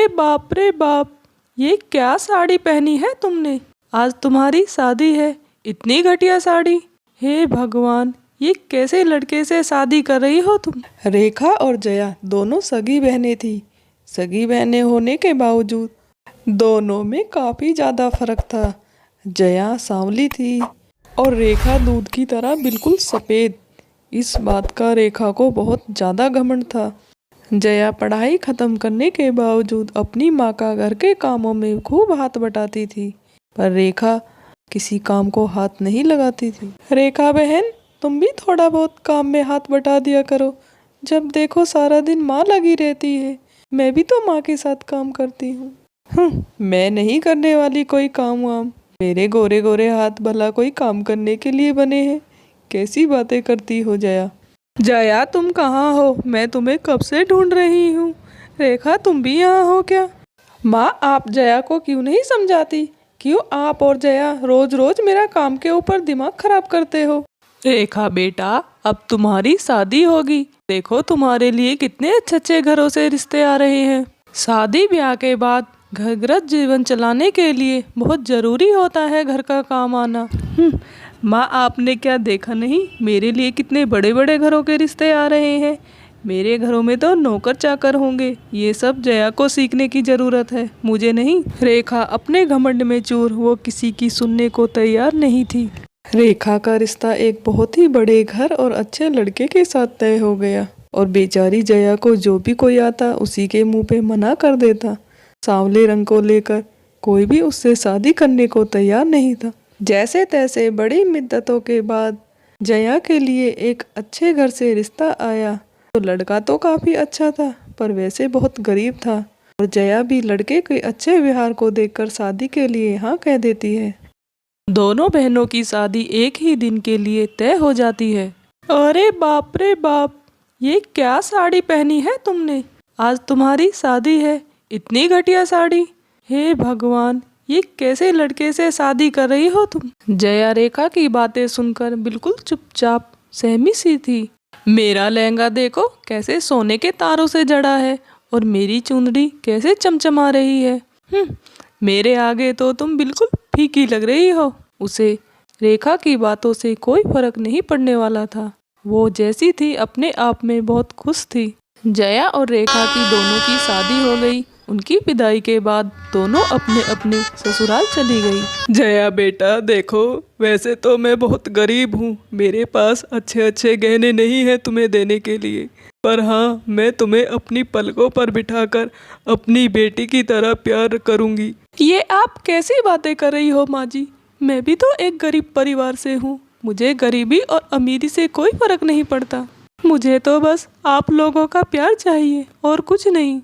बाप रे बाप, ये क्या साड़ी पहनी है तुमने? आज तुम्हारी शादी है, इतनी घटिया साड़ी। हे भगवान, ये कैसे लड़के से शादी कर रही हो तुम? रेखा और जया दोनों सगी बहनें थी। सगी बहनें होने के बावजूद दोनों में काफी ज्यादा फर्क था। जया सांवली थी और रेखा दूध की तरह बिल्कुल सफेद। इस बात का रेखा को बहुत ज्यादा घमंड था। जया पढ़ाई खत्म करने के बावजूद अपनी माँ का घर के कामों में खूब हाथ बटाती थी, पर रेखा किसी काम को हाथ नहीं लगाती थी। रेखा बहन, तुम भी थोड़ा बहुत काम में हाथ बटा दिया करो। जब देखो सारा दिन माँ लगी रहती है। मैं भी तो माँ के साथ काम करती हूँ। मैं नहीं करने वाली कोई काम वाम। मेरे गोरे गोरे हाथ भला कोई काम करने के लिए बने हैं? कैसी बातें करती हो जया? जया, तुम कहाँ हो? मैं तुम्हें कब से ढूंढ रही हूँ। रेखा, तुम भी यहाँ हो क्या? माँ, आप जया को क्यों नहीं समझाती? क्यों आप और जया रोज रोज मेरा काम के ऊपर दिमाग खराब करते हो? रेखा बेटा, अब तुम्हारी शादी होगी। देखो तुम्हारे लिए कितने अच्छे अच्छे घरों से रिश्ते आ रहे हैं। शादी ब्याह के बाद घर गृहस्थ जीवन चलाने के लिए बहुत जरूरी होता है घर का काम आना। माँ, आपने क्या देखा नहीं, मेरे लिए कितने बड़े बड़े घरों के रिश्ते आ रहे हैं। मेरे घरों में तो नौकर चाकर होंगे। ये सब जया को सीखने की जरूरत है, मुझे नहीं। रेखा अपने घमंड में चूर, वो किसी की सुनने को तैयार नहीं थी। रेखा का रिश्ता एक बहुत ही बड़े घर और अच्छे लड़के के साथ तय हो गया और बेचारी जया को जो भी कोई आता उसी के मुंह पे मना कर देता। सांवले रंग को लेकर कोई भी उससे शादी करने को तैयार नहीं था। जैसे तैसे बड़ी मिद्दतों के बाद जया के लिए एक अच्छे घर से रिश्ता आया। तो लड़का तो काफी अच्छा था, पर वैसे बहुत गरीब था और जया भी लड़के के अच्छे व्यवहार को देखकर शादी के लिए हाँ कह देती है। दोनों बहनों की शादी एक ही दिन के लिए तय हो जाती है। अरे बाप रे बाप, ये क्या साड़ी पहनी है तुमने? आज तुम्हारी शादी है, इतनी घटिया साड़ी। हे भगवान, ये कैसे लड़के से शादी कर रही हो तुम? जया रेखा की बातें सुनकर बिल्कुल चुपचाप सहमी सी थी। मेरा लहंगा देखो कैसे सोने के तारों से जड़ा है और मेरी चुनरी कैसे चमचमा रही है। मेरे आगे तो तुम बिल्कुल फीकी लग रही हो। उसे रेखा की बातों से कोई फर्क नहीं पड़ने वाला था। वो जैसी थी अपने आप में बहुत खुश थी। जया और रेखा की दोनों की शादी हो गई। उनकी विदाई के बाद दोनों अपने अपने ससुराल चली गई। जया बेटा देखो, वैसे तो मैं बहुत गरीब हूँ, मेरे पास अच्छे अच्छे गहने नहीं हैं तुम्हें देने के लिए, पर हाँ, मैं तुम्हें अपनी पलकों पर बिठाकर अपनी बेटी की तरह प्यार करूँगी। ये आप कैसी बातें कर रही हो माँ जी? मैं भी तो एक गरीब परिवार से हूँ। मुझे गरीबी और अमीरी से कोई फर्क नहीं पड़ता। मुझे तो बस आप लोगों का प्यार चाहिए और कुछ नहीं।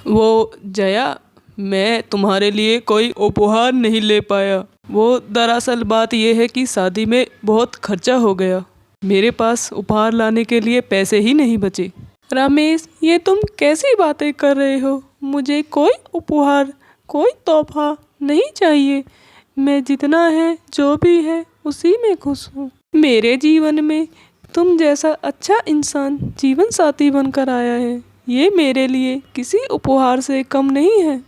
वो जया, मैं तुम्हारे लिए कोई उपहार नहीं ले पाया। वो दरअसल बात यह है कि शादी में बहुत खर्चा हो गया। मेरे पास उपहार लाने के लिए पैसे ही नहीं बचे। रमेश, ये तुम कैसी बातें कर रहे हो? मुझे कोई उपहार, कोई तोहफा नहीं चाहिए। मैं जितना है, जो भी है, उसी में खुश हूँ। मेरे जीवन में तुम जैसा अच्छा इंसान जीवन साथी बनकर आया है, ये मेरे लिए किसी उपहार से कम नहीं है।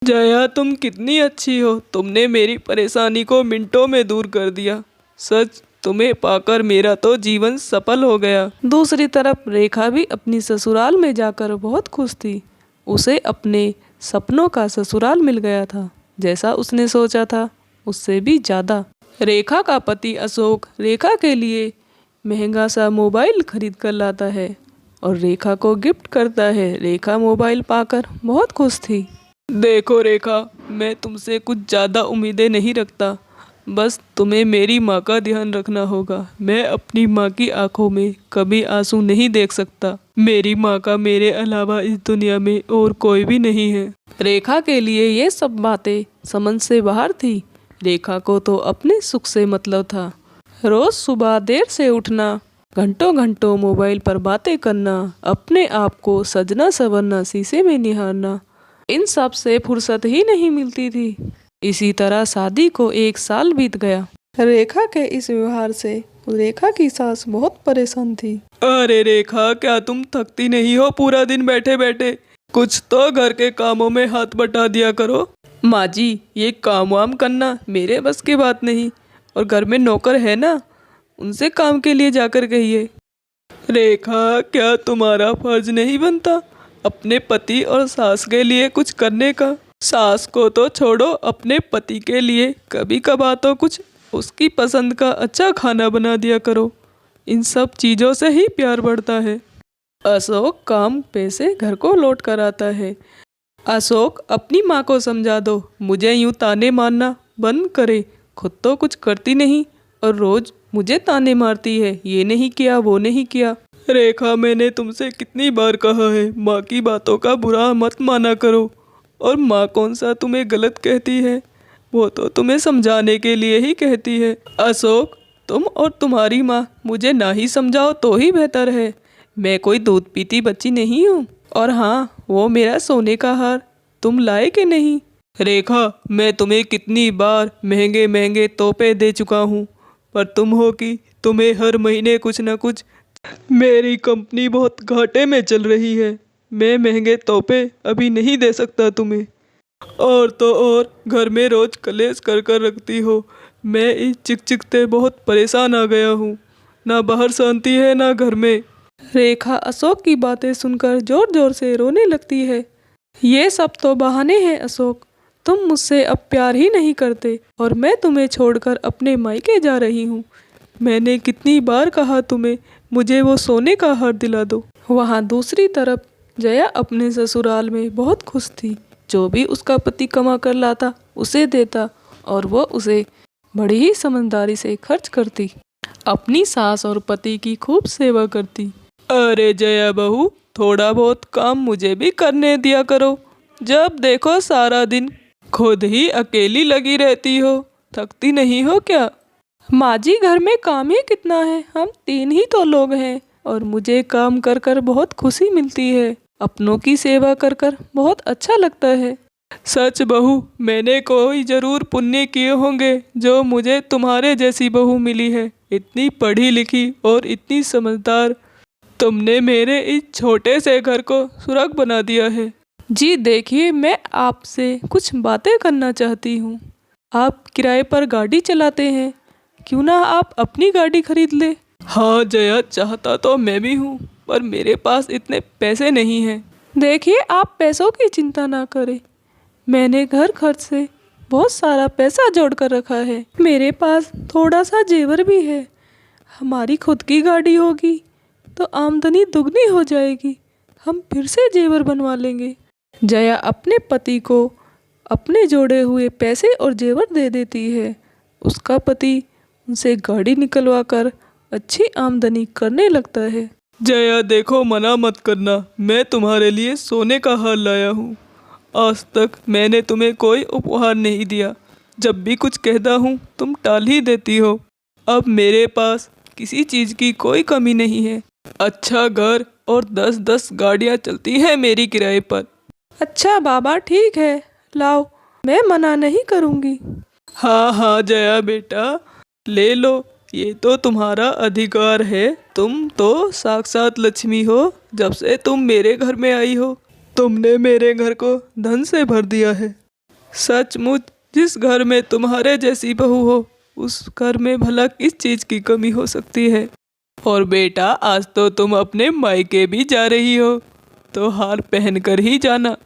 जया, तुम कितनी अच्छी हो। तुमने मेरी परेशानी को मिनटों में दूर कर दिया। सच, तुम्हें पाकर मेरा तो जीवन सफल हो गया। दूसरी तरफ रेखा भी अपनी ससुराल में जाकर बहुत खुश थी। उसे अपने सपनों का ससुराल मिल गया था। जैसा उसने सोचा था उससे भी ज्यादा। रेखा का पति अशोक रेखा के लिए महंगा सा मोबाइल खरीद कर लाता है और रेखा को गिफ्ट करता है। रेखा मोबाइल पाकर बहुत खुश थी। देखो रेखा, मैं तुमसे कुछ ज़्यादा उम्मीदें नहीं रखता, बस तुम्हें मेरी माँ का ध्यान रखना होगा। मैं अपनी माँ की आंखों में कभी आंसू नहीं देख सकता। मेरी माँ का मेरे अलावा इस दुनिया में और कोई भी नहीं है। रेखा के लिए ये सब बातें समझ से बाहर थी। रेखा को तो अपने सुख से मतलब था। रोज सुबह देर से उठना, घंटों घंटों मोबाइल पर बातें करना, अपने आप को सजना संवरना, शीशे में निहारना, इन सब से फुर्सत ही नहीं मिलती थी। इसी तरह शादी को 1 साल बीत गया। रेखा के इस व्यवहार से रेखा की सास बहुत परेशान थी। अरे रेखा, क्या तुम थकती नहीं हो पूरा दिन बैठे बैठे? कुछ तो घर के कामों में हाथ बटा दिया करो। माँ जी, ये काम वाम करना मेरे बस की बात नहीं, और घर में नौकर है ना, उनसे काम के लिए जाकर कहिए। रेखा, क्या तुम्हारा फर्ज नहीं बनता अपने पति और सास के लिए कुछ करने का? सास को तो छोड़ो, अपने पति के लिए कभी कभार तो कुछ उसकी पसंद का अच्छा खाना बना दिया करो। इन सब चीज़ों से ही प्यार बढ़ता है। अशोक, काम पैसे घर को लौट कर आता है। अशोक, अपनी माँ को समझा दो, मुझे यूँ ताने मारना बंद करे। खुद तो कुछ करती नहीं और रोज मुझे ताने मारती है, ये नहीं किया वो नहीं किया। रेखा, मैंने तुमसे कितनी बार कहा है, माँ की बातों का बुरा मत माना करो। और माँ कौन सा तुम्हें गलत कहती है, वो तो तुम्हें समझाने के लिए ही कहती है। अशोक, तुम और तुम्हारी माँ मुझे ना ही समझाओ तो ही बेहतर है। मैं कोई दूध पीती बच्ची नहीं हूँ। और हाँ, वो मेरा सोने का हार तुम लाए कि नहीं? रेखा, मैं तुम्हें कितनी बार महंगे महंगे तोहफे दे चुका हूँ, पर तुम हो कि तुम्हें हर महीने कुछ न कुछ। मेरी कंपनी बहुत घाटे में चल रही है, मैं महंगे तोहफे अभी नहीं दे सकता तुम्हें। और तो और घर में रोज कलेश कर कर रखती हो। मैं इस चिक से बहुत परेशान आ गया हूँ, ना बाहर शांति है ना घर में। रेखा अशोक की बातें सुनकर जोर जोर से रोने लगती है। ये सब तो बहाने हैं अशोक, तुम मुझसे अब प्यार ही नहीं करते और मैं तुम्हें छोड़कर अपने मायके जा रही हूँ। मैंने कितनी बार कहा तुम्हें, मुझे वो सोने का हार दिला दो। वहाँ दूसरी तरफ जया अपने ससुराल में बहुत खुश थी। जो भी उसका पति कमा कर लाता उसे देता और वो उसे बड़ी ही समझदारी से खर्च करती। अपनी सास और पति की खूब सेवा करती। अरे जया बहू, थोड़ा बहुत काम मुझे भी करने दिया करो। जब देखो सारा दिन खुद ही अकेली लगी रहती हो, थकती नहीं हो क्या? माँ जी, घर में काम ही कितना है, हम 3 ही तो लोग हैं और मुझे काम कर कर बहुत खुशी मिलती है। अपनों की सेवा कर कर बहुत अच्छा लगता है। सच बहू, मैंने कोई जरूर पुण्य किए होंगे जो मुझे तुम्हारे जैसी बहू मिली है, इतनी पढ़ी लिखी और इतनी समझदार। तुमने मेरे इस छोटे से घर को सुरग बना दिया है। जी देखिए, मैं आपसे कुछ बातें करना चाहती हूँ। आप किराए पर गाड़ी चलाते हैं, क्यों ना आप अपनी गाड़ी खरीद ले? हाँ जया, चाहता तो मैं भी हूँ, पर मेरे पास इतने पैसे नहीं हैं। देखिए, आप पैसों की चिंता ना करें, मैंने घर खर्च से बहुत सारा पैसा जोड़ कर रखा है। मेरे पास थोड़ा सा जेवर भी है। हमारी खुद की गाड़ी होगी तो आमदनी दुगनी हो जाएगी, हम फिर से जेवर बनवा लेंगे। जया अपने पति को अपने जोड़े हुए पैसे और जेवर दे देती है। उसका पति उनसे गाड़ी निकलवा कर अच्छी आमदनी करने लगता है। जया देखो, मना मत करना, मैं तुम्हारे लिए सोने का हार लाया हूँ। आज तक मैंने तुम्हें कोई उपहार नहीं दिया, जब भी कुछ कहता हूँ तुम टाल ही देती हो। अब मेरे पास किसी चीज़ की कोई कमी नहीं है। अच्छा घर और 10-10 गाड़ियाँ चलती हैं मेरी किराए पर। अच्छा बाबा, ठीक है, लाओ, मैं मना नहीं करूँगी। हाँ हाँ जया बेटा, ले लो, ये तो तुम्हारा अधिकार है। तुम तो साक्षात लक्ष्मी हो। जब से तुम मेरे घर में आई हो, तुमने मेरे घर को धन से भर दिया है। सचमुच जिस घर में तुम्हारे जैसी बहू हो, उस घर में भला किस चीज़ की कमी हो सकती है। और बेटा, आज तो तुम अपने मायके भी जा रही हो, तो हार पहन कर ही जाना।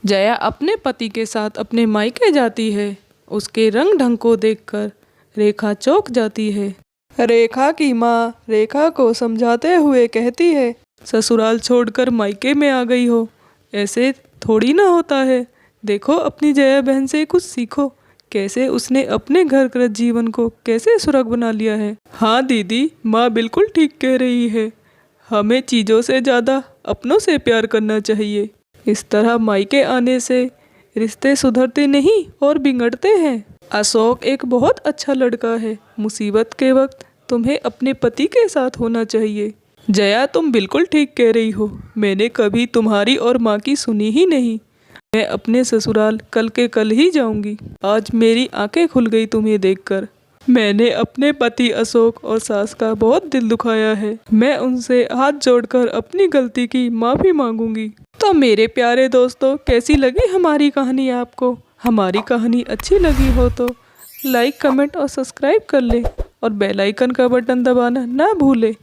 जया अपने पति के साथ अपने मायके जाती है। उसके रंग ढंग को देखकर रेखा चौंक जाती है। रेखा की माँ रेखा को समझाते हुए कहती है, ससुराल छोड़कर मायके में आ गई हो, ऐसे थोड़ी ना होता है। देखो, अपनी जया बहन से कुछ सीखो, कैसे उसने अपने घर कृत जीवन को कैसे सुरग बना लिया है। हाँ दीदी, माँ बिल्कुल ठीक कह रही है, हमें चीज़ों से ज़्यादा अपनों से प्यार करना चाहिए। इस तरह मायके आने से रिश्ते सुधरते नहीं और बिगड़ते हैं। अशोक एक बहुत अच्छा लड़का है, मुसीबत के वक्त तुम्हें अपने पति के साथ होना चाहिए। जया, तुम बिल्कुल ठीक कह रही हो, मैंने कभी तुम्हारी और माँ की सुनी ही नहीं। मैं अपने ससुराल कल के कल ही जाऊंगी। आज मेरी आंखें खुल गई तुम्हें देखकर। मैंने अपने पति अशोक और सास का बहुत दिल दुखाया है। मैं उनसे हाथ जोड़कर अपनी गलती की माफ़ी मांगूंगी। तो मेरे प्यारे दोस्तों, कैसी लगी हमारी कहानी आपको? हमारी कहानी अच्छी लगी हो तो लाइक, कमेंट और सब्सक्राइब कर ले और बेल आइकन का बटन दबाना ना भूले।